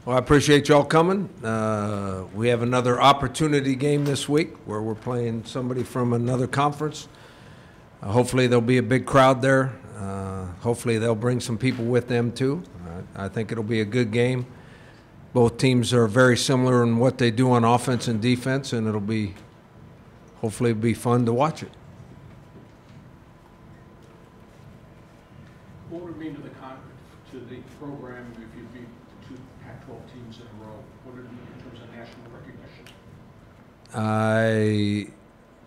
Well, I appreciate y'all coming. We have another opportunity game this week where we're playing somebody from another conference. Hopefully there'll be a big crowd there. Hopefully they'll bring some people with them too. I think it'll be a good game. Both teams are very similar in what they do on offense and defense, and hopefully it'll be fun to watch it. What would it mean to the program if you beat the 2 Pac-12 teams in a row? What would it mean in terms of national recognition?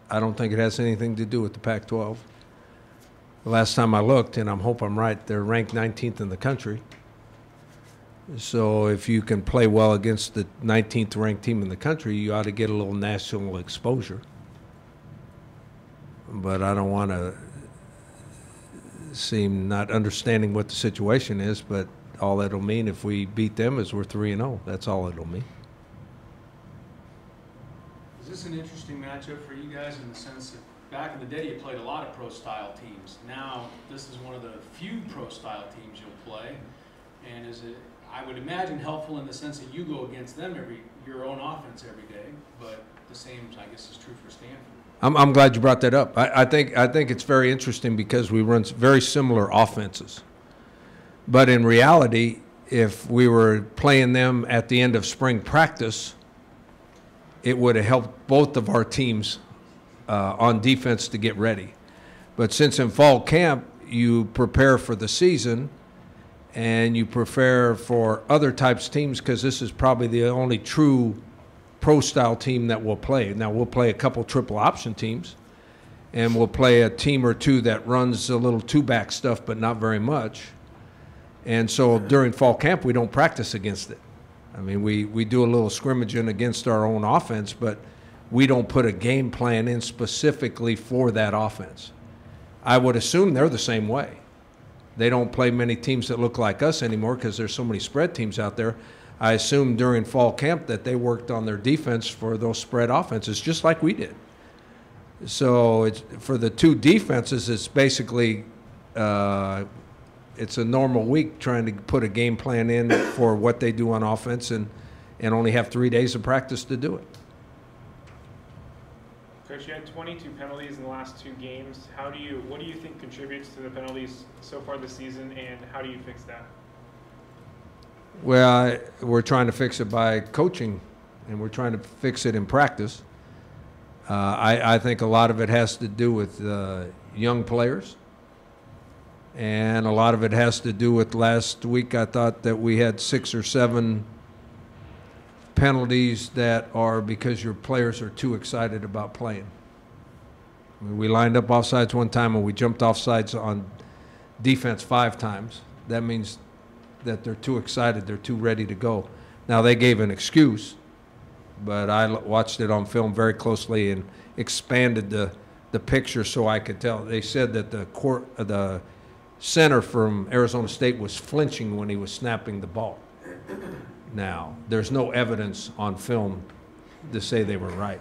I don't think it has anything to do with the Pac-12. The last time I looked, and I hope I'm right, they're ranked 19th in the country. So if you can play well against the 19th ranked team in the country, you ought to get a little national exposure. But I don't want to seem not understanding what the situation is, but all it'll mean if we beat them is we're 3-0. That's all it'll mean. Is this an interesting matchup for you guys in the sense that back in the day you played a lot of pro-style teams? Now this is one of the few pro-style teams you'll play, and is it, I would imagine, helpful in the sense that you go against them your own offense every day, but the same, I guess, is true for Stanford. I'm glad you brought that up. I think it's very interesting because we run very similar offenses. But in reality, if we were playing them at the end of spring practice, it would have helped both of our teams on defense to get ready. But since in fall camp you prepare for the season and you prepare for other types of teams, because this is probably the only true pro-style team that we'll play. Now, we'll play a couple triple option teams, and we'll play a team or two that runs a little two-back stuff, but not very much. And so during fall camp, we don't practice against it. I mean, we do a little scrimmaging against our own offense, but we don't put a game plan in specifically for that offense. I would assume they're the same way. They don't play many teams that look like us anymore because there's so many spread teams out there. I assume during fall camp that they worked on their defense for those spread offenses just like we did. So for the two defenses, it's basically it's a normal week trying to put a game plan in for what they do on offense and only have 3 days of practice to do it. Coach, you had 22 penalties in the last 2 games. What do you think contributes to the penalties so far this season, and how do you fix that? Well, we're trying to fix it by coaching, and we're trying to fix it in practice. I think a lot of it has to do with young players, and a lot of it has to do with last week. I thought that we had 6 or 7 penalties that are because your players are too excited about playing. I mean, we lined up offsides one time, and we jumped offsides on defense 5 times. That means that they're too excited, they're too ready to go. Now, they gave an excuse, but I watched it on film very closely and expanded the picture so I could tell. They said that the center from Arizona State was flinching when he was snapping the ball. Now, there's no evidence on film to say they were right.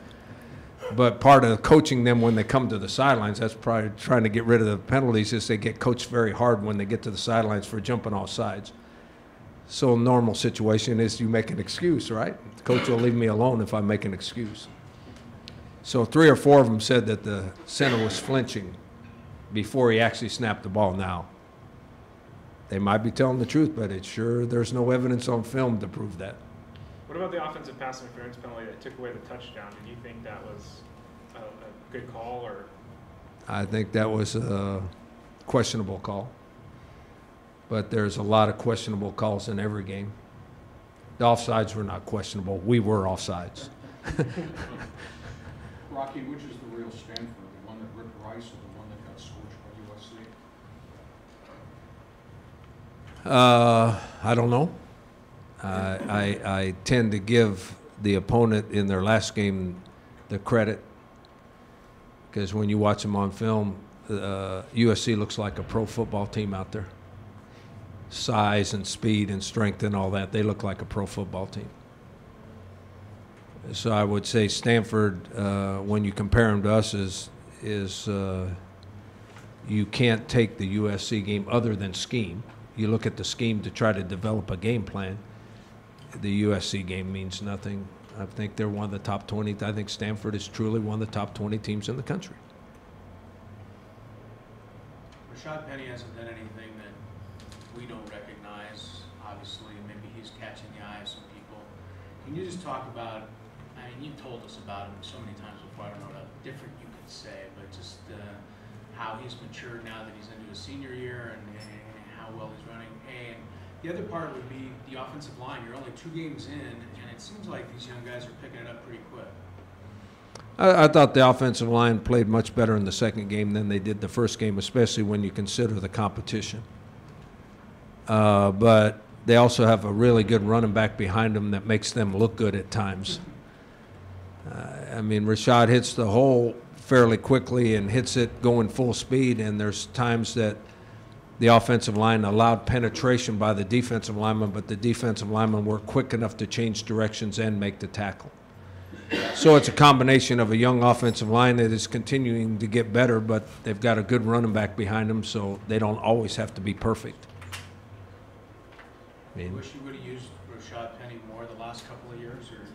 But part of coaching them when they come to the sidelines, that's probably trying to get rid of the penalties, is they get coached very hard when they get to the sidelines for jumping off sides. So a normal situation is you make an excuse, right? The coach will leave me alone if I make an excuse. So 3 or 4 of them said that the center was flinching before he actually snapped the ball. Now, they might be telling the truth, but there's no evidence on film to prove that. What about the offensive pass interference penalty that took away the touchdown? Did you think that was a good call, or? I think that was a questionable call. But there's a lot of questionable calls in every game. The offsides were not questionable. We were offsides. Rocky, which is the real Stanford, the one that ripped Rice or the one that got scorched by USC? I don't know. I tend to give the opponent in their last game the credit, because when you watch them on film, USC looks like a pro football team out there. Size and speed and strength and all that, they look like a pro football team. So I would say Stanford, when you compare them to us, is you can't take the USC game other than scheme. You look at the scheme to try to develop a game plan. the USC game means nothing. I think they're one of the top 20. I think Stanford is truly one of the top 20 teams in the country. Rashad Penny hasn't done anything that we don't recognize. Obviously, maybe he's catching the eye of some people. Can you just talk about, I mean, you've told us about him so many times before, I don't know what different you could say, but just how he's matured now that he's into his senior year and how well he's running. And the other part would be the offensive line. You're only 2 games in, and it seems like these young guys are picking it up pretty quick. I thought the offensive line played much better in the second game than they did the first game, especially when you consider the competition. But they also have a really good running back behind them that makes them look good at times. I mean, Rashad hits the hole fairly quickly and hits it going full speed, and there's times that the offensive line allowed penetration by the defensive lineman, but the defensive linemen were quick enough to change directions and make the tackle. So it's a combination of a young offensive line that is continuing to get better, but they've got a good running back behind them, so they don't always have to be perfect. I mean, Wish you would have used Rashad Penny more the last couple of years, or?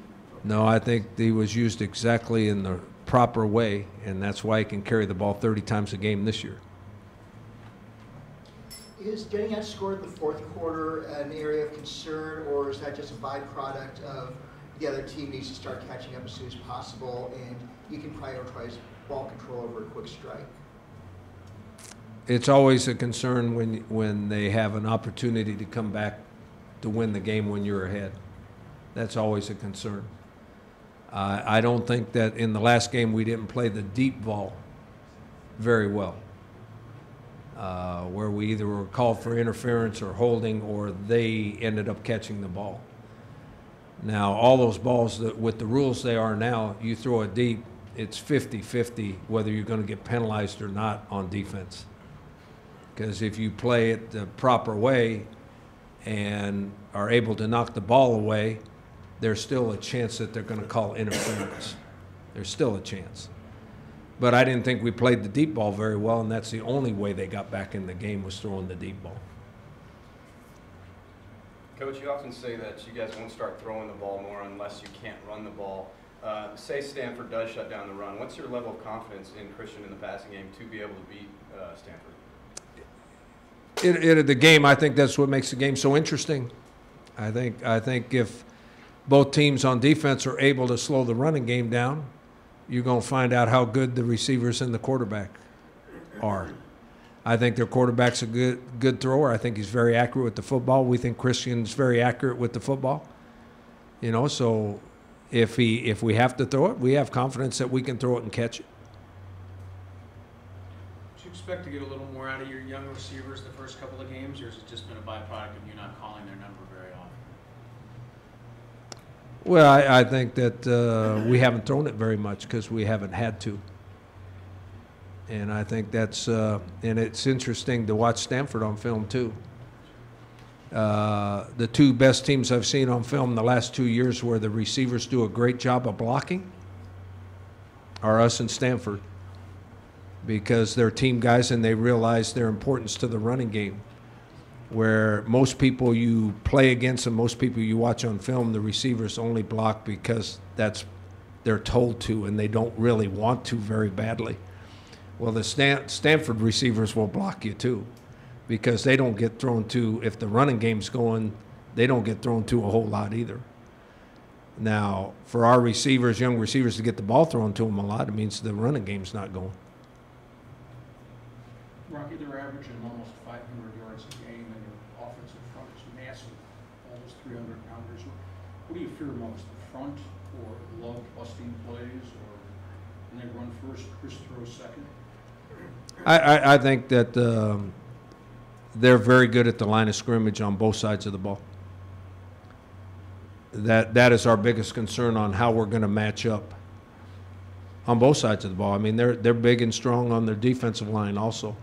no, I think he was used exactly in the proper way, and that's why he can carry the ball 30 times a game this year. Is getting outscored in the fourth quarter an area of concern, or is that just a byproduct of the other team needs to start catching up as soon as possible and you can prioritize ball control over a quick strike? It's always a concern when they have an opportunity to come back to win the game when you're ahead. That's always a concern. I don't think that in the last game we didn't play the deep ball very well, where we either were called for interference or holding, or they ended up catching the ball. Now, all those balls, with the rules they are now, you throw it deep, it's 50-50 whether you're going to get penalized or not on defense. Because if you play it the proper way and are able to knock the ball away, there's still a chance that they're going to call interference. There's still a chance. But I didn't think we played the deep ball very well, and that's the only way they got back in the game, was throwing the deep ball. Coach, you often say that you guys won't start throwing the ball more unless you can't run the ball. Say Stanford does shut down the run. What's your level of confidence in Christian in the passing game to be able to beat Stanford? The game, I think that's what makes the game so interesting. I think if both teams on defense are able to slow the running game down, you're going to find out how good the receivers and the quarterback are. I think their quarterback's a good thrower. I think he's very accurate with the football. We think Christian's very accurate with the football. You know, so if we have to throw it, we have confidence that we can throw it and catch it. Do you expect to get a little more out of your young receivers the first couple of games, or has it just been a byproduct of you not calling their number very often? Well, I think that we haven't thrown it very much because we haven't had to. And I think that's and it's interesting to watch Stanford on film, too. The 2 best teams I've seen on film the last 2 years where the receivers do a great job of blocking are us and Stanford, because they're team guys and they realize their importance to the running game. Where most people you play against and most people you watch on film, the receivers only block because they're told to and they don't really want to very badly. Well, the Stanford receivers will block you too, because they don't get thrown to, if the running game's going, they don't get thrown to a whole lot either. Now, for our receivers, young receivers, to get the ball thrown to them a lot, it means the running game's not going. Rocky, they're averaging almost 500 yards a game, and their offensive front is massive, almost 300 pounders. What do you fear most, the front, or Love busting plays, or when they run first, Chris throws second? I think that they're very good at the line of scrimmage on both sides of the ball. That is our biggest concern on how we're going to match up on both sides of the ball. I mean, they're big and strong on their defensive line also.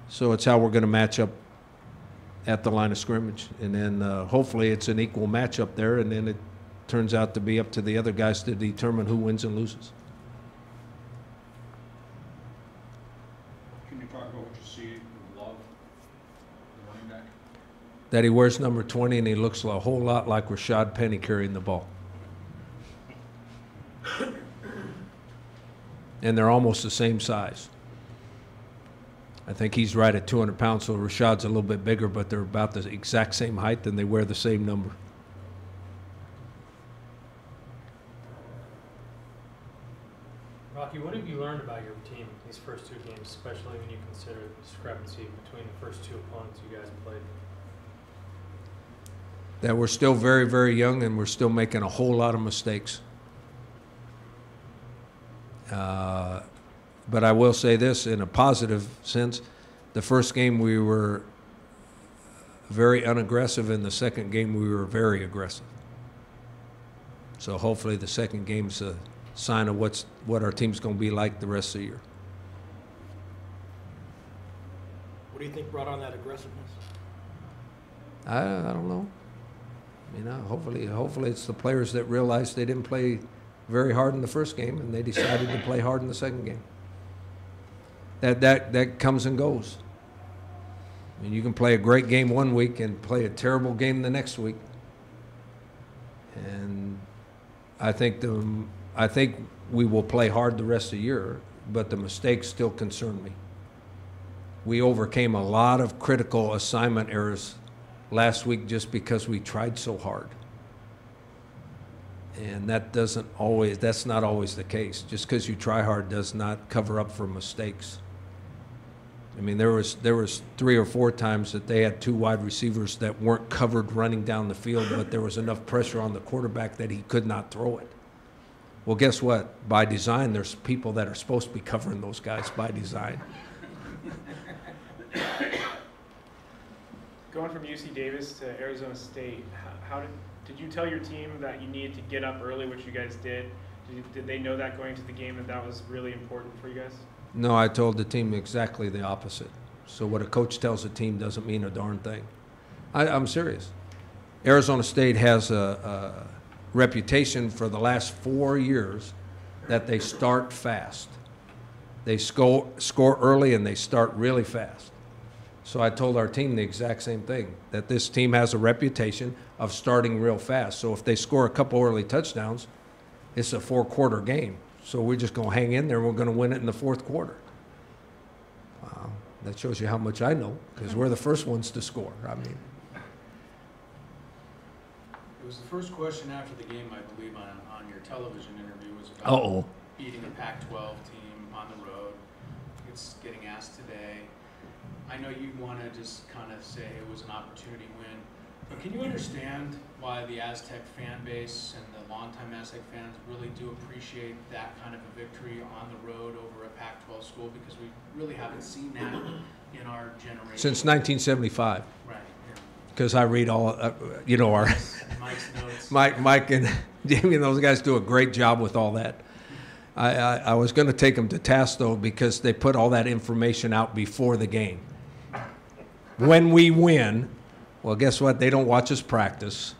So it's how we're going to match up at the line of scrimmage. And then hopefully it's an equal matchup there, and then it turns out to be up to the other guys to determine who wins and loses. Can you talk about what you see with Love, the running back? that he wears number 20 and he looks a whole lot like Rashad Penny carrying the ball. And they're almost the same size. I think he's right at 200 pounds, so Rashad's a little bit bigger, but they're about the exact same height and they wear the same number. Rocky, what have you learned about your team these first two games, especially when you consider the discrepancy between the first two opponents you guys played? That we're still very, very young and we're still making a whole lot of mistakes. But I will say this in a positive sense. The first game we were very unaggressive. In the second game we were very aggressive. So hopefully the second game's a sign of what our team's going to be like the rest of the year. What do you think brought on that aggressiveness? I don't know. You know, hopefully it's the players that realized they didn't play very hard in the first game and they decided to play hard in the second game. That comes and goes. I mean, you can play a great game one week and play a terrible game the next week. And I think we will play hard the rest of the year, but the mistakes still concern me. We overcame a lot of critical assignment errors last week just because we tried so hard. And that's not always the case. Just because you try hard does not cover up for mistakes. I mean, there was 3 or 4 times that they had 2 wide receivers that weren't covered running down the field, but there was enough pressure on the quarterback that he could not throw it. Well, guess what? By design, there's people that are supposed to be covering those guys by design. Going from UC Davis to Arizona State, how did you tell your team that you needed to get up early, which you guys did? Did they know that going to the game that was really important for you guys? No, I told the team exactly the opposite. So what a coach tells a team doesn't mean a darn thing. I'm serious. Arizona State has a reputation for the last 4 years that they start fast. They score early and they start really fast. So I told our team the exact same thing, that this team has a reputation of starting real fast. So if they score a couple early touchdowns, it's a 4-quarter game. So we're just going to hang in there and we're going to win it in the 4th quarter. Wow, that shows you how much I know, because we're the first ones to score. I mean, It was the first question after the game, I believe, on your television interview was about beating a Pac-12 team on the road. It's getting asked today. I know you want to just kind of say it was an opportunity win, but can you understand why the Aztec fan base and the longtime Aztec fans really do appreciate that kind of a victory on the road over a Pac-12 school? Because we really haven't seen that in our generation. Since 1975. Right. Because I read all, our Mike's notes. Mike and Jamie and those guys do a great job with all that. I was going to take them to task, though, because they put all that information out before the game. When we win, well, guess what? They don't watch us practice.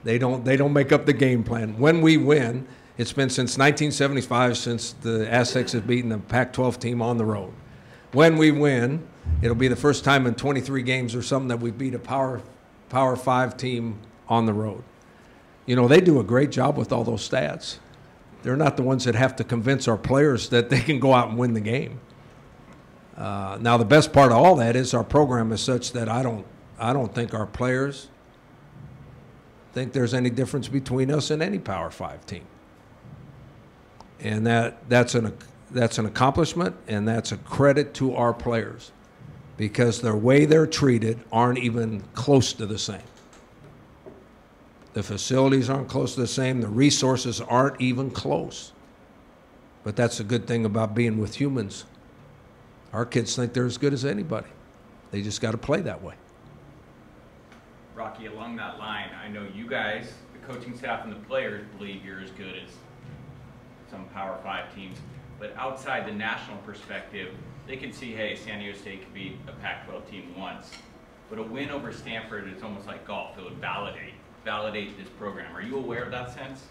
They don't make up the game plan. When we win, it's been since 1975 since the Aztecs have beaten the Pac-12 team on the road. When we win, it'll be the first time in 23 games or something that we beat a Power 5 team on the road. You know, they do a great job with all those stats. They're not the ones that have to convince our players that they can go out and win the game. Now, the best part of all that is our program is such that I don't think our players think there's any difference between us and any Power 5 team. And that's an accomplishment, and that's a credit to our players, because the way they're treated aren't even close to the same. The facilities aren't close to the same. The resources aren't even close. But that's a good thing about being with humans. Our kids think they're as good as anybody. They just got to play that way. Rocky, along that line, I know you guys, the coaching staff and the players, believe you're as good as some Power 5 teams. But outside the national perspective, they can see, hey, San Diego State could beat a Pac-12 team once. But a win over Stanford is almost like golf. It would validate this program. Are you aware of that sense?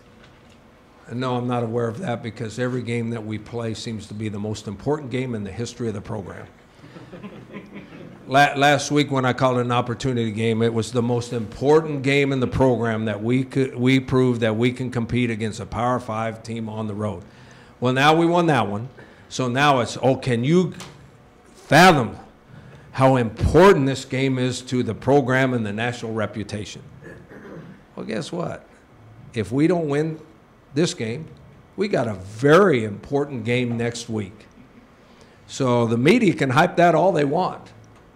No, I'm not aware of that, because every game that we play seems to be the most important game in the history of the program. last week when I called it an opportunity game, it was the most important game in the program that we proved that we can compete against a Power 5 team on the road. Well, now we won that one. So now it's, can you fathom how important this game is to the program and the national reputation? Well, guess what? If we don't win this game, we got a very important game next week. So the media can hype that all they want.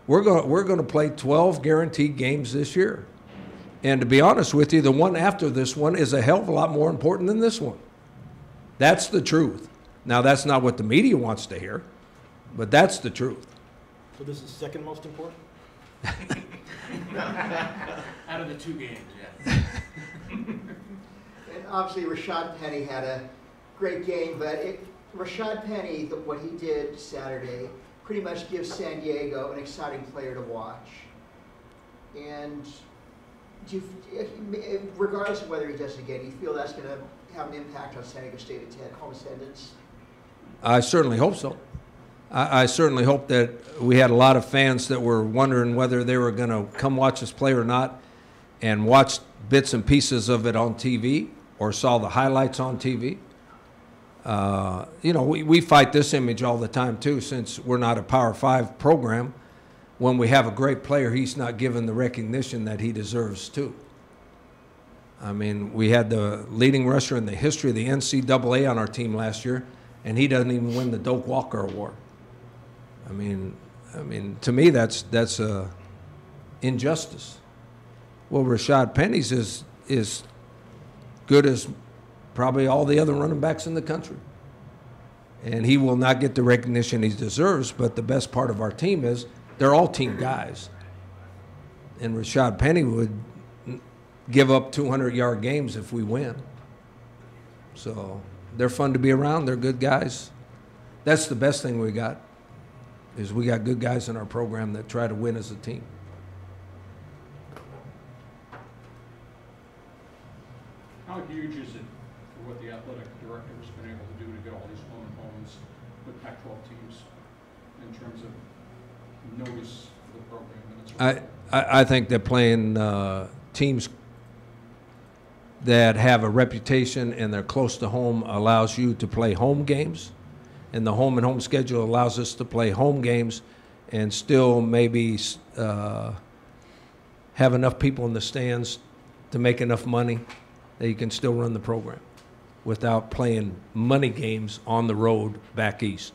We're going to play 12 guaranteed games this year. And to be honest with you, the one after this one is a hell of a lot more important than this one. That's the truth. Now, that's not what the media wants to hear, but that's the truth. So this is second most important? Out of the 2 games, yeah. And obviously, Rashad Penny had a great game, but Rashad Penny, what he did Saturday, pretty much gives San Diego an exciting player to watch. And regardless of whether he does it again, do you feel that's going to have an impact on San Diego State home attendance? I certainly hope so. I certainly hope that we had a lot of fans that were wondering whether they were going to come watch us play or not, and watch bits and pieces of it on TV or saw the highlights on TV. You know, we fight this image all the time too, since we're not a Power 5 program. When we have a great player, he's not given the recognition that he deserves too. I mean, we had the leading rusher in the history of the NCAA on our team last year, and he doesn't even win the Doak Walker Award. I mean, to me, that's a injustice. Well, Rashad Penny's is good as probably all the other running backs in the country, and he will not get the recognition he deserves. But the best part of our team is they're all team guys, and Rashad Penny would give up 200-yard games if we win. So they're fun to be around. They're good guys. That's the best thing we got, is we got good guys in our program that try to win as a team. How huge is it for what the athletic director has been able to do to get all these home homes with Pac-12 teams in terms of notice for the program? And its I think that playing teams that have a reputation and they're close to home allows you to play home games, and the home and home schedule allows us to play home games and still maybe have enough people in the stands to make enough money that you can still run the program without playing money games on the road back east.